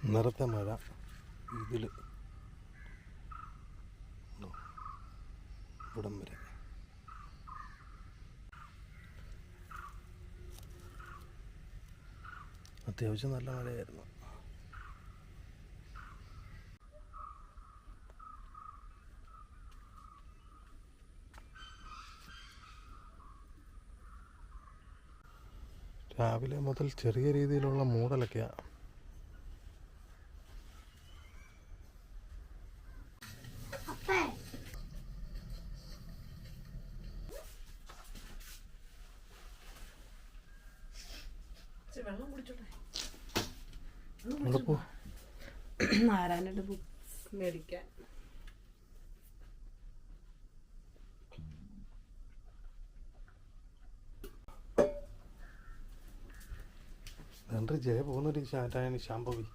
ഇന്നലത്തെ മഴ ഇതിൽ ഇവിടം വരെ. അത്യാവശ്യം നല്ല മഴയായിരുന്നു. രാവിലെ മുതൽ ചെറിയ രീതിയിലുള്ള മൂടലൊക്കെയാണ്. ആരാൻ്റെ ബുക്ക് മേടിക്കാൻ ജയ പോകുന്നൊരു ചാറ്റായ ശാംഭവി.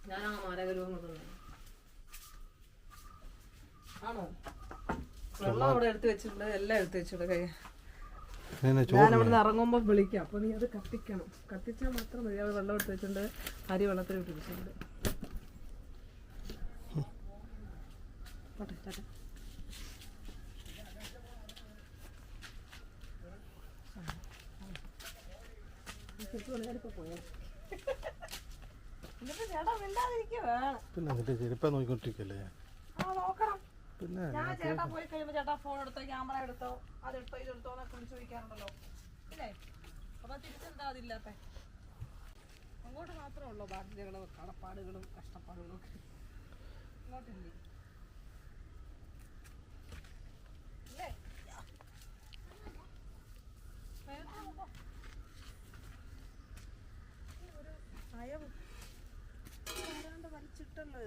ഞാനാ മാരകരൂപം ആണോ? വെള്ളം അവിടെ എടുത്ത് വെച്ചിട്ടുണ്ട്, എല്ലാം എടുത്ത് വെച്ചിട്ടുണ്ട്. കൈ ഞാൻ അവിടെ നിന്ന് ഇറങ്ങുമ്പോൾ വിളിക്കാം. അപ്പോൾ നീ അത് കത്തിക്കണം. കത്തിച്ചാൽ മാത്രം മതി. അവിടെ വെള്ളം എടുത്ത് വെച്ചിട്ടുണ്ട്, അരി വെള്ളത്തിൽ ഇട്ട് വെച്ചിട്ടുണ്ട്. പിന്നെ അതിന്റെ ചെരുപ്പ നോക്കിക്കൊണ്ടിരിക്കല്ലേ? പിന്നെ ഞാൻ ചേട്ടാ പോയി കഴിയുമ്പോ ചേട്ടാ ഫോൺ എടുത്തോ, ക്യാമറ എടുത്തോ, അതെടുത്തോ, ഇതെടുത്തോ എന്നൊക്കെ വിളിച്ച് ചോദിക്കാറുണ്ടല്ലോ. ഇല്ലേ? അപ്പൊ തിരിച്ചെന്താ അതില്ലാത്ത? അങ്ങോട്ട് മാത്രമേ ഉള്ളൂ ബാധ്യതകളും കടപ്പാടുകളും കഷ്ടപ്പാടുകളും ഒക്കെ. ഇങ്ങോട്ടില്ലേ? ഇല്ലേ? ഒരു ഭയം ആരാണ്ട് വലിച്ചിട്ടല്ലോ.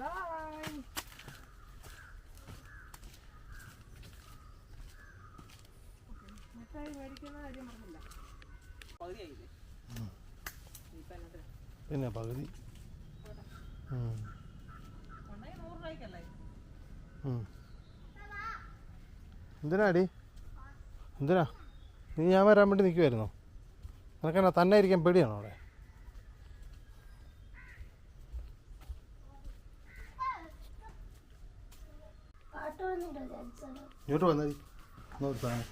Bye. മിഠായി മേടിക്കുന്ന കാര്യം പറഞ്ഞില്ല. പകുതിയായില്ലേ? പിന്നെ പകുതി 100 രൂപയ്ക്കല്ലേ? എന്തിനാടി? എന്തിനാ നീ? ഞാൻ വരാൻ വേണ്ടി നിൽക്കുമായിരുന്നോ? നിനക്കെന്നാ തന്നെ ഇരിക്കാൻ പേടിയാണോ അവിടെ? ഇങ്ങോട്ട് വന്നാൽ സാധനം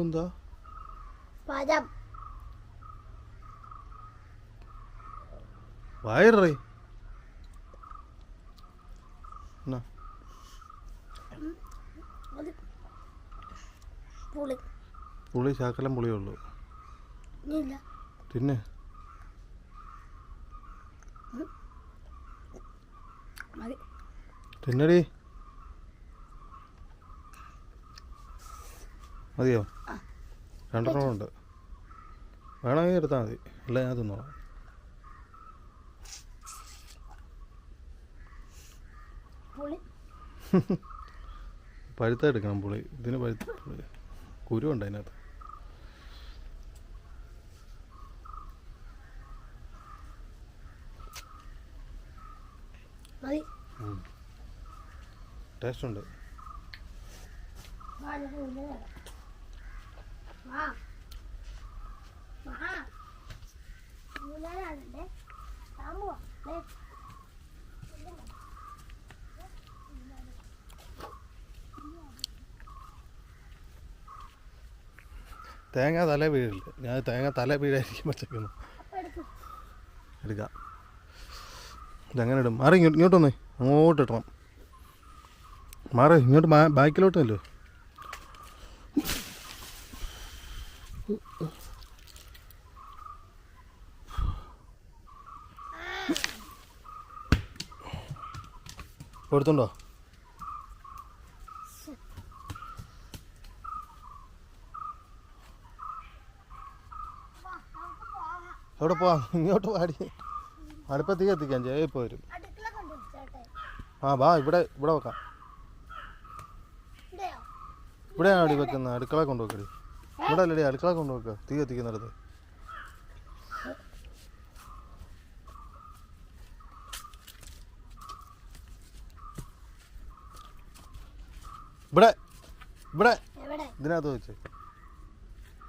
എന്താ വയറേ പുളി ശാക്കലം പുളിയുള്ളൂ. പിന്നെ തിന്നടി. മതിയോ? 2 ഉണ്ട്. വേണമെങ്കിൽ എടുത്താൽ മതി, അല്ല ഞാൻ തിന്നോളാം. പഴുത്ത എടുക്കണം പുളി. ഇതിന് പഴുത്ത പുളി കുരുവുണ്ട് അതിനകത്ത്. ടേസ്റ്റ് ഉണ്ട്. തേങ്ങ തല വീഴില്ല. ഞാൻ തേങ്ങ തല വീഴായിരിക്കും പച്ചക്കുന്നു. എടുക്കാം. ഇതെങ്ങനെ ഇടും? മാറി ഇങ്ങോട്ടൊന്നേ, അങ്ങോട്ട് ഇടണം. മാറി ഇങ്ങോട്ട് ബാക്കിലോട്ടല്ലോ. എടുത്തുണ്ടോ? എവിടെ പോവാം? ഇങ്ങോട്ട് പാടി അടുപ്പത്തേക്ക് എത്തിക്കാൻ ജയ ഇപ്പോൾ വരും. ആ വാ ഇവിടെ ഇവിടെ വെക്കാം. ഇവിടെയാണ് അടി വെക്കുന്നത്. അടുക്കള കൊണ്ടുവെക്കടി. ഇവിടെ അല്ലടി, അടുക്കള കൊണ്ടുവെക്കുക. തീ കത്തിക്കുന്നിടത്ത്. ഇവിടെ ഇവിടെ ഇതിനകത്ത് വെച്ച്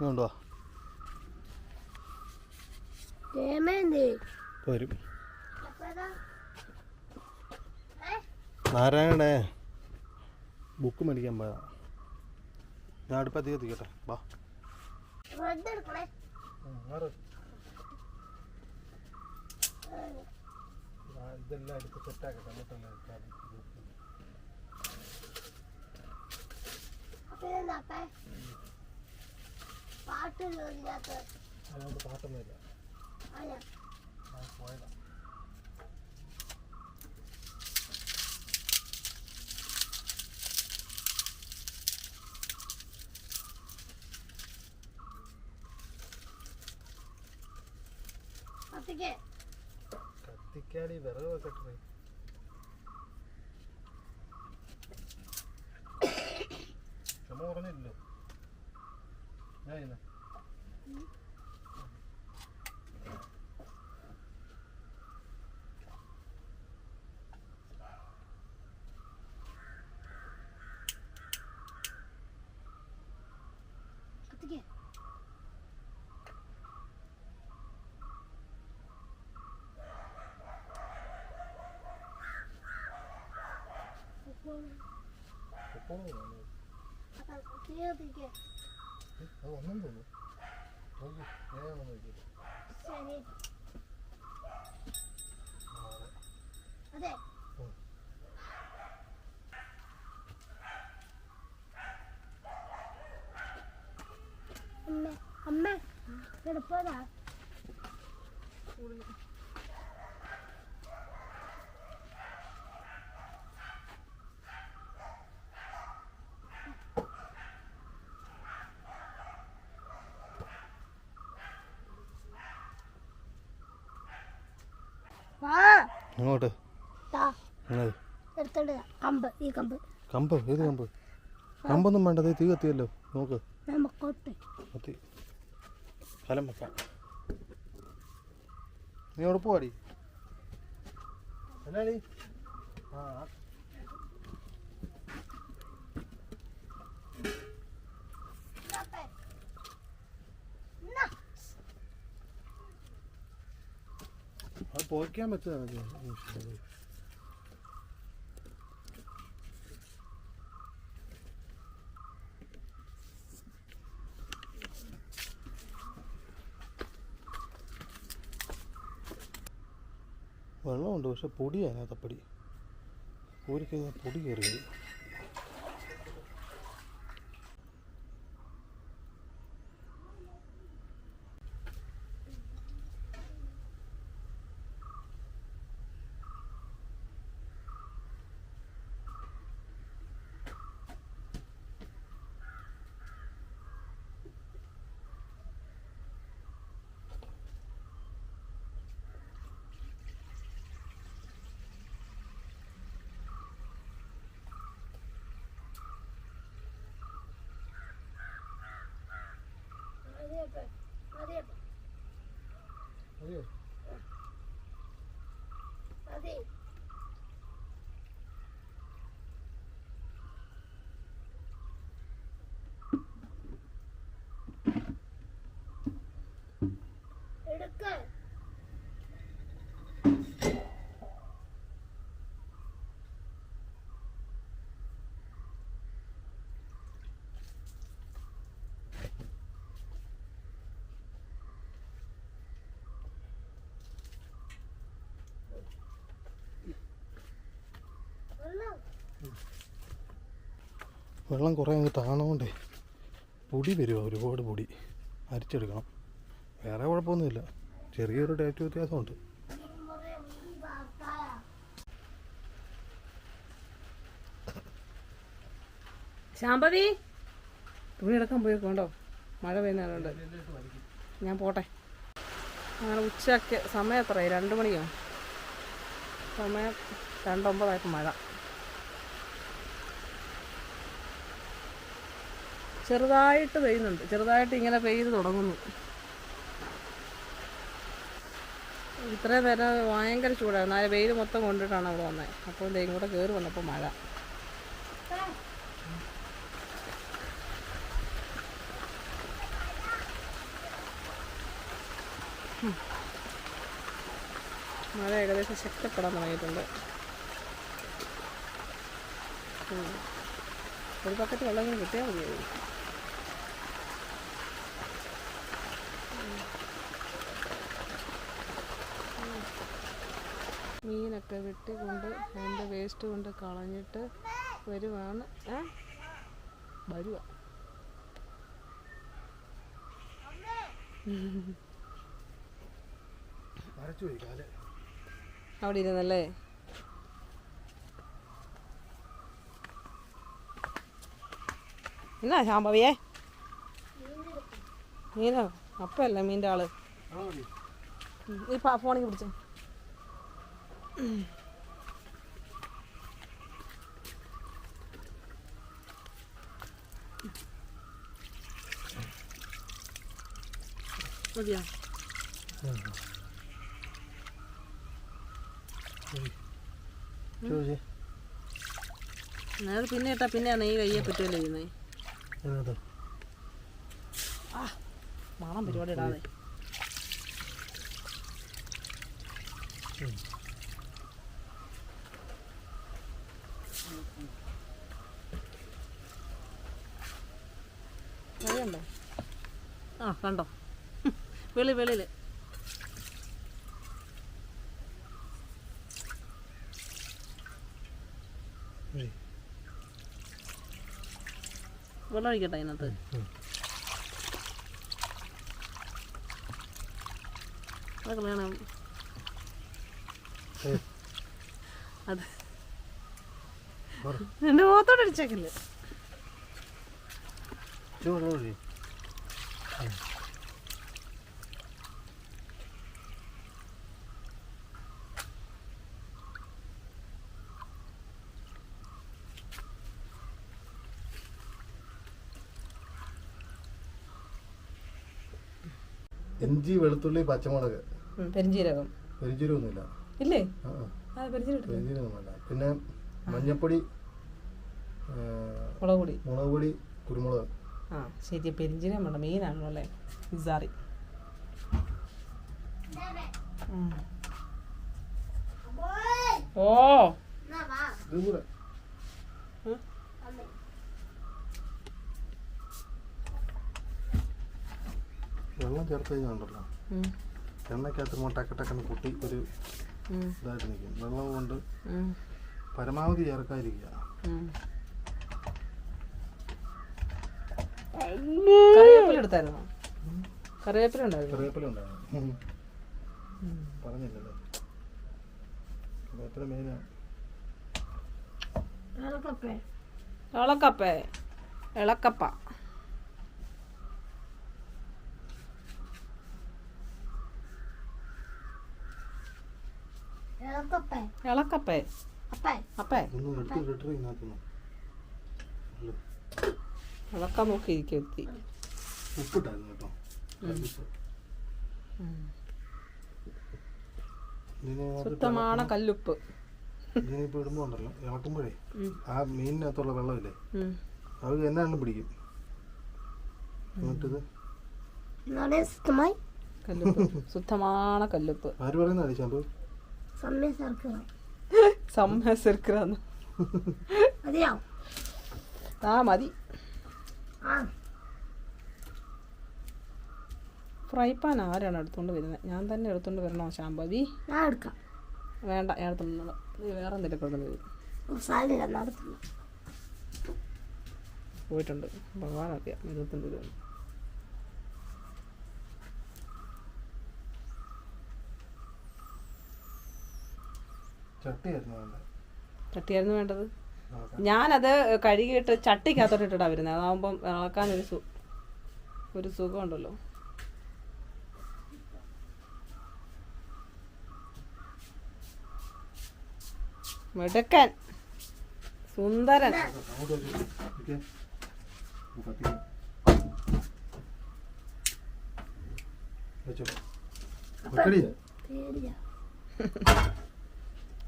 കൊണ്ടുവാ. വരും. നാരായണേ ബുക്ക് മേടിക്കാൻ പോയതാ. ഞാൻ അടുപ്പ തീ കത്തിക്കട്ടെ. വാ ഇതെല്ലാം എടുത്ത് സെറ്റാക്കട്ടെ. എന്നിട്ടല്ലേ അതുകൊണ്ട് പാട്ടൊന്നുമില്ല. പോയതാ. കത്തിക്കാടി വിറക് വെക്കട്ടെ. ക്ഷമ പറഞ്ഞില്ലല്ലോ ഞാൻ ഇന്ന്. അത് ഒന്നും തോന്നുന്നു. അതെ അമ്മ കിടപ്പതാ. അങ്ങോട്ട് കമ്പ് ഈ കമ്പ് കമ്പ് ഏത് കമ്പ്? കമ്പൊന്നും വേണ്ടത്. തീ കത്തിയല്ലോ. നോക്ക് കത്തി. കലം വെക്കാം. നീ അവിടെ പോവാടി. എന്നാടി? ആ അത് പോയിക്കാൻ പറ്റുന്നതാണ്. വെള്ളമുണ്ട്, പക്ഷെ പൊടിയാണ്. അതിനകത്ത് കോരിക്കഴിഞ്ഞാൽ പൊടി കയറി വരും. അതെയോ? അതെ എടുക്കാൻ വെള്ളം കുറേ അങ്ങ് താണോണ്ടേ പൊടി വരുമോ? ഒരുപാട് പൊടി അരിച്ചെടുക്കണം. വേറെ കുഴപ്പമൊന്നുമില്ല. ചെറിയൊരു ടേസ്റ്റ് വ്യത്യാസമുണ്ട്. ശാമ്പവി തുണി എടുക്കാൻ പോയിക്കോണ്ടോ? മഴ പെയ്യുന്നതുകൊണ്ട് ഞാൻ പോട്ടെ. അങ്ങനെ ഉച്ചയ്ക്ക് സമയം എത്രയായി? 2 മണിയോ? സമയം 2:09 മഴ. ചെറുതായിട്ട് പെയ്യുന്നുണ്ട്, ചെറുതായിട്ട് ഇങ്ങനെ പെയ്ത് തുടങ്ങുന്നു. ഇത്രയും നേരം ഭയങ്കര ചൂടായിരുന്നു. ആ വെയിൽ മൊത്തം കൊണ്ടിട്ടാണ് അവിടെ വന്നത്. അപ്പോൾ എന്തെങ്കിലും കൂടെ കയറി വന്നപ്പോൾ മഴ. മഴ ഏകദേശം ശക്തിപ്പെടാൻ തുടങ്ങിയിട്ടുണ്ട്. ഒരു ബക്കറ്റ് വെള്ളം ഇങ്ങനെ കിട്ടിയാൽ മതിയായിരുന്നു. മീനൊക്കെ വെട്ടിക്കൊണ്ട് അതിൻ്റെ വേസ്റ്റ് കൊണ്ട് കളഞ്ഞിട്ട് വരുവാണ്. വരുക അവിടെ ഇരുന്നല്ലേ. എന്നാ ശാമ്പവിയേ മീനോ? അപ്പല്ലേ മീൻ്റെ ആള്. ഈ ഫോണിൽ പിടിച്ചോ. മതിയോ? അത് പിന്നെ ഇട്ടാ പിന്നെയാണ് ഈ കയ്യെ പറ്റുമല്ലോ ചെയ്യുന്നേ. മണം പരിപാടി ഇടാതെ. അറിയണ്ടോ? കണ്ടോ വെളിയിൽ വെള്ളം ഒഴിക്കട്ടെ അതിനകത്ത്. അതൊക്കെ വേണം. അത് എൻ്റെ മുഖത്തോട്ട് അടിച്ചേക്കില്ലേ. ഇഞ്ചി, വെളുത്തുള്ളി, പച്ചമുളക്, പെരിഞ്ചീരകം. പെരിഞ്ചീരകമൊന്നുമില്ല ഇല്ലേ? പെരിഞ്ചീരകമൊന്നുമില്ല. പിന്നെ മഞ്ഞപ്പൊടി, മുളക് പൊടി, കുരുമുളക്. ശരി, പെരിഞ്ചീരകം വേണ്ട. മീനാണല്ലോ അല്ലേ? ഇസാറി. ഓ വെള്ളം ചേർത്ത് കഴിഞ്ഞാണ്ടല്ലോ എണ്ണയ്ക്കകത്ത് ടക്കട്ടക്കെന്ന് പൊട്ടി ഒരു ഇതായിട്ട് നിൽക്കും. വെള്ളം കൊണ്ട് പരമാവധി ചേർക്കാതിരിക്കുക. കറിവേപ്പില എടുത്തായിരുന്നോ? കറിവേപ്പില ഉണ്ടായിരുന്നു. പറഞ്ഞില്ലല്ലോ, കറിവേപ്പില മെയിനാണ്. ഇളക്കപ്പ ഇളക്കാൻ നോക്കിയിരിക്കും. എത്തി ഉപ്പിട്ടായിരുന്നു കേട്ടോ. ശുദ്ധമാണ് കല്ലുപ്പ്. ഇതിനിപ്പോൾ ഇടുമ്പോൾ ഉണ്ടല്ലോ, ഇളക്കുമ്പോഴേ ആ മീനിനകത്തുള്ള വെള്ളമില്ലേ അത് എന്നാലും പിടിക്കും. എന്നിട്ടിത് കല്ലുപ്പ്, ശുദ്ധമാണ് കല്ലുപ്പ്. ആര് പറയുന്നതാണ് ശാമ്പു? മതി. ഫ്രൈ പാൻ ആരാണ് എടുത്തോണ്ട് വരുന്നത്? ഞാൻ തന്നെ എടുത്തോണ്ട് വരണോ ശാമ്പവി? വേണ്ട, ഞാൻ എടുത്തോണ്ട്. വേറെ എന്തെങ്കിലും കൊണ്ടുവന്നത് പോയിട്ടുണ്ട്. ഭഗവാനറിയാം 25 രൂപ. ചട്ടിയായിരുന്നു വേണ്ടത്. ഞാനത് കഴുകിയിട്ട് ചട്ടിക്കകത്തോട്ട് ഇട്ടിട്ടാ വരുന്നത്. അതാകുമ്പം ഇളക്കാൻ ഒരു സുഖമുണ്ടല്ലോ. മിടുക്കൻ സുന്ദരൻ. അങ്ങോട്ട് ഓക്കെ കത്തിക്കാം വെച്ചോ വെക്കടി പേടിയാ.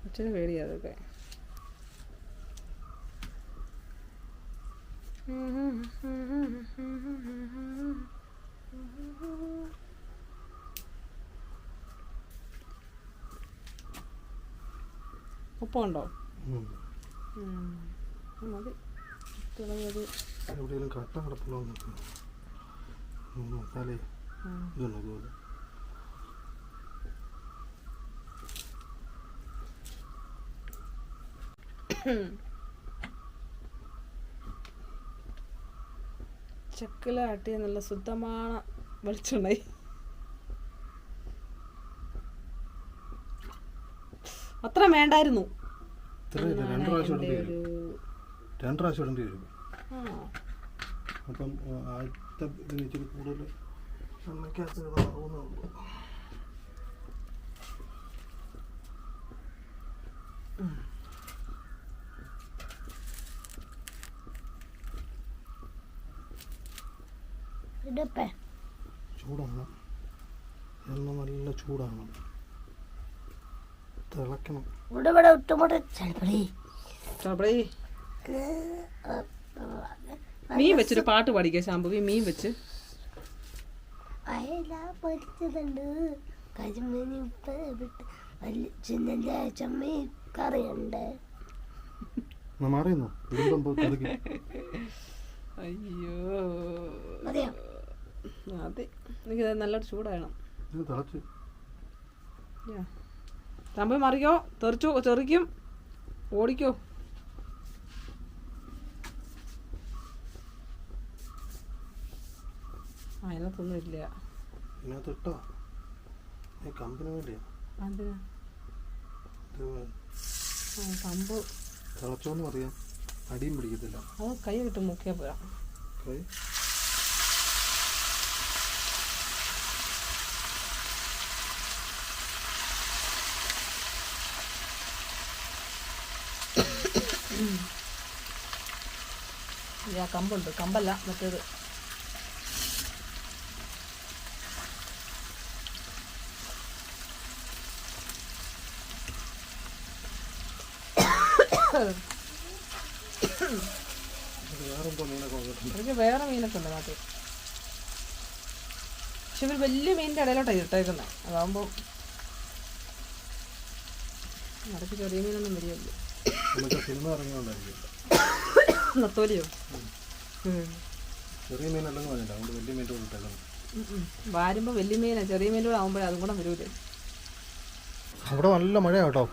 കൊച്ചിന് പേടിയാ അതൊക്കെ. ഉപ്പുണ്ടോ? മതി. തിളങ്ങത് എവിടെയെങ്കിലും കട്ട കിടപ്പുണ്ടോ മസാലേ ഇതുണ്ടോ ഇതുപോലെ ചക്കിലാട്ടിയ നല്ല ശുദ്ധமான വെളിച്ചെണ്ണ. അത്ര വേണ്ടായിരുന്നു. രണ്ട് പ്രാവശ്യം ഇടേണ്ടി വരും. അപ്പം ആദ്യത്തെ ഇതിന് ഇച്ചിരി കൂടുതൽ എണ്ണയ്ക്കകത്ത് കിടന്നുള്ളൂ. ഇടപ്പേ ചൂടാണ്, എണ്ണ നല്ല ചൂടാണ്, തിളക്കണം. ഇവിടെ ഒട്ടുമുട്ട ചളിപ്പടി. മീൻ വെച്ചൊരു പാട്ട് പാടിക്കുക ശാംഭവി. മീൻ വെച്ച് അയല പൊരിച്ചതുണ്ട്, കരിമീൻ ഉപ്പ് വിട്ട് ചിന്നല്ല ചമ്മി കറിയുണ്ട്. മാറിയുന്നു അയ്യോ മതിയോ? അതെ, എനിക്ക് നല്ലൊരു ചൂടാകണം. തിളച്ച് ശാംഭവി മറിക്കോ, തെറിക്കും, ഓടിക്കോ. അതിനകത്തൊന്നും ഇല്ല. ഇതിനകത്തിട്ടോ കമ്പിന് വേണ്ടിയാ. എന്തിനാ കമ്പ് തിളച്ചോന്ന് പറയാം, അടിയും പിടിക്കത്തില്ല. അത് കൈ കിട്ട് മുക്കിയാൽ പോരാ. കൈ കമ്പുണ്ട്, കമ്പല്ല മറ്റേത്. എനിക്ക് വേറെ മീനൊക്കെ ഉണ്ട് നാട്ടിൽ. പക്ഷെ ഇവർ വലിയ മീനിൻ്റെ ഇടയിലോട്ടാണ് ഇട്ടേക്കുന്നത്. അതാകുമ്പോൾ ഇടയ്ക്ക് ചെറിയ മീനൊന്നും വരികയല്ലോ. സിനിമ ഇറങ്ങിയോണ്ടായിരിക്കും. നത്തോലിയോ? ചെറിയ മീനല്ലെന്ന് പറഞ്ഞില്ല, അതുകൊണ്ട് വലിയ മീൻ ഇട്ടേക്കണം. വാരുമ്പോൾ വലിയ മീനാണ്, ചെറിയ മീനോട് ആകുമ്പോഴേ അതും കൂടെ വരൂലേ. അവിടെ നല്ല മഴയാണ് കേട്ടോ,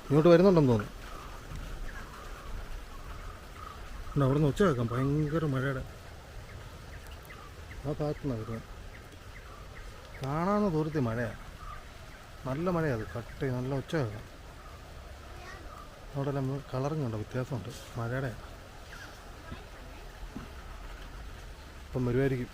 ഇങ്ങോട്ട് വരുന്നുണ്ടെന്ന് തോന്നുന്നു. അവിടെ നിന്ന് ഉച്ച കേൾക്കാം, ഭയങ്കര മഴയുടെ ആ ഭാഗത്തുനിന്നാണ് വരുന്നത്. കാണാവുന്ന ദൂരത്തിൽ മഴയാണ്, നല്ല മഴയാണ്. അത് കട്ട് നല്ല ഉച്ച കേൾക്കാം. അവിടെ എല്ലാം കളറും കണ്ടോ, വ്യത്യാസമുണ്ട് മഴയുടെ. ഇപ്പം വരുമായിരിക്കും.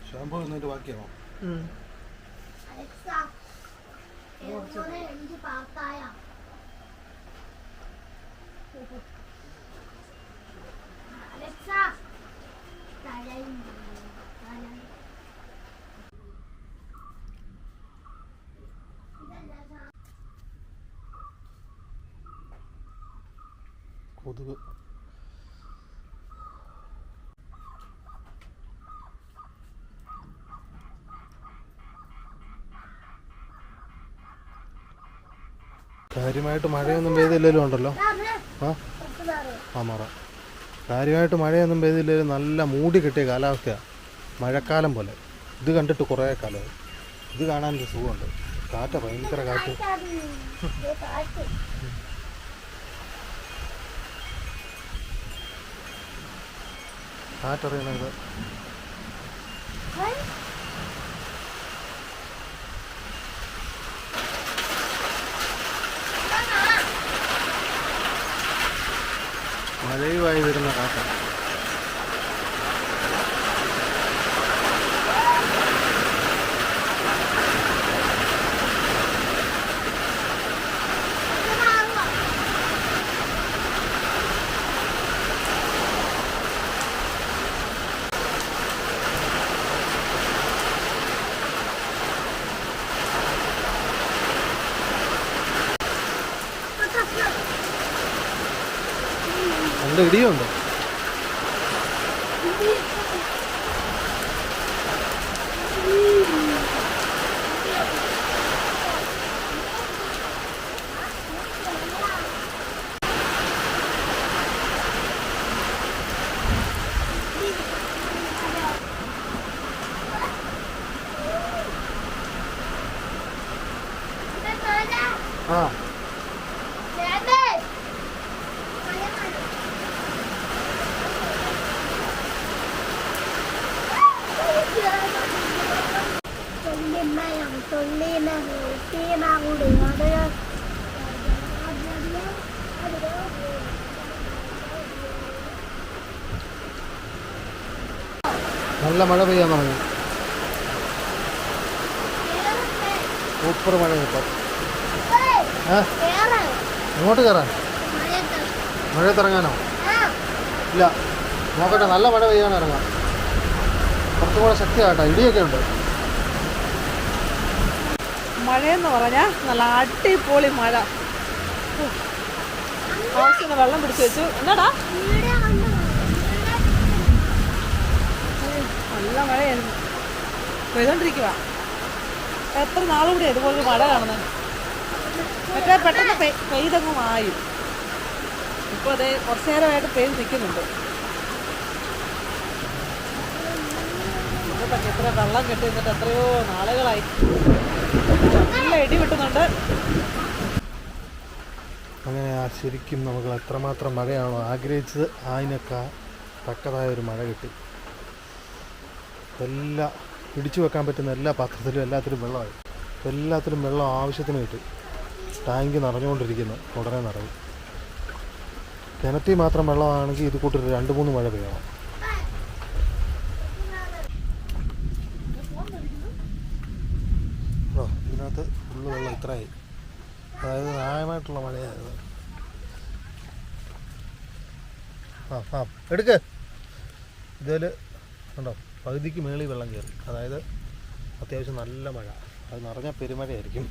ഷാമ്പൂ എന്നിട്ട് ബാക്കിയാണോ? കൊതുക് കാര്യമായിട്ട് മഴയൊന്നും പെയ്തില്ലല്ലോ ഉണ്ടല്ലോ. ആ ആ മാറാം. കാര്യമായിട്ട് മഴയൊന്നും പെയ്തില്ലെങ്കിൽ നല്ല മൂടി കെട്ടിയ കാലാവസ്ഥയാണ്, മഴക്കാലം പോലെ. ഇത് കണ്ടിട്ട് കുറേ കാലമായി. ഇത് കാണാനൊരു സുഖമുണ്ട്. കാറ്റ ഭയങ്കര കാറ്റ്. കാറ്ററിയണത് മഴയുമായി വരുന്ന കാറ്റാണ്. നല്ല ഇടിയുണ്ട്. ആ നല്ല മഴ പെയ്യാൻ തുടങ്ങി. സൂപ്പർ മഴ കിട്ടും. എങ്ങോട്ട് കയറാൻ? മഴയത്തിറങ്ങാനോ? ഇല്ല, നോക്കട്ടെ. നല്ല മഴ പെയ്യാൻ ഇറങ്ങാം. കുറച്ചും കൂടെ ശക്തിയാകട്ടെ. ഇടിയൊക്കെ ഉണ്ട്. മഴയെന്ന് പറഞ്ഞാൽ നല്ല അടിപൊളി മഴ. ആവശ്യത്തിന് വെള്ളം പിടിച്ചു വെച്ചു. എന്നാടാ നല്ല മഴയായിരുന്നു, പെയ്തോണ്ടിരിക്കുക. എത്ര നാളും കൂടി ഇതുപോലൊരു മഴ കാണുന്നത്. മറ്റേ പെട്ടെന്ന് പെയ്തങ്ങ് മായും. ഇപ്പോൾ അതേ കുറച്ചു നേരമായിട്ട് പെയ്ത് നിൽക്കുന്നുണ്ട്. ഇതൊക്കെ ഇത്ര വെള്ളം കെട്ടി നിന്നിട്ട് എത്രയോ നാളുകളായി. നല്ല ഇടി കിട്ടുന്നുണ്ട്. അങ്ങനെ ശരിക്കും നമുക്ക് എത്രമാത്രം മഴയാണോ ആഗ്രഹിച്ചത് അതിനൊക്കെ തക്കതായ ഒരു മഴ കിട്ടി. എല്ലാം പിടിച്ചു വെക്കാൻ പറ്റുന്ന എല്ലാ പാത്രത്തിലും എല്ലാത്തിലും വെള്ളമായി. എല്ലാത്തിലും വെള്ളം ആവശ്യത്തിന് കിട്ടി. ടാങ്ക് നിറഞ്ഞുകൊണ്ടിരിക്കുന്നു. ഉടനെ നിറയും. കിണറ്റിൽ മാത്രം വെള്ളമാണെങ്കിൽ ഇത് കൂട്ടൊരു 2-3 മഴ പെയ്യണം. ഇതിനകത്ത് ഫുള്ള് വെള്ളം ഇത്രയായി. അതായത് ന്യായമായിട്ടുള്ള മഴയായത്. എടുക്ക്. ഇതിൽ ഉണ്ടോ പകുതിക്ക് മേളിൽ വെള്ളം കയറി. അതായത് അത്യാവശ്യം നല്ല മഴ. അത് നിറഞ്ഞ പെരുമഴയായിരിക്കും.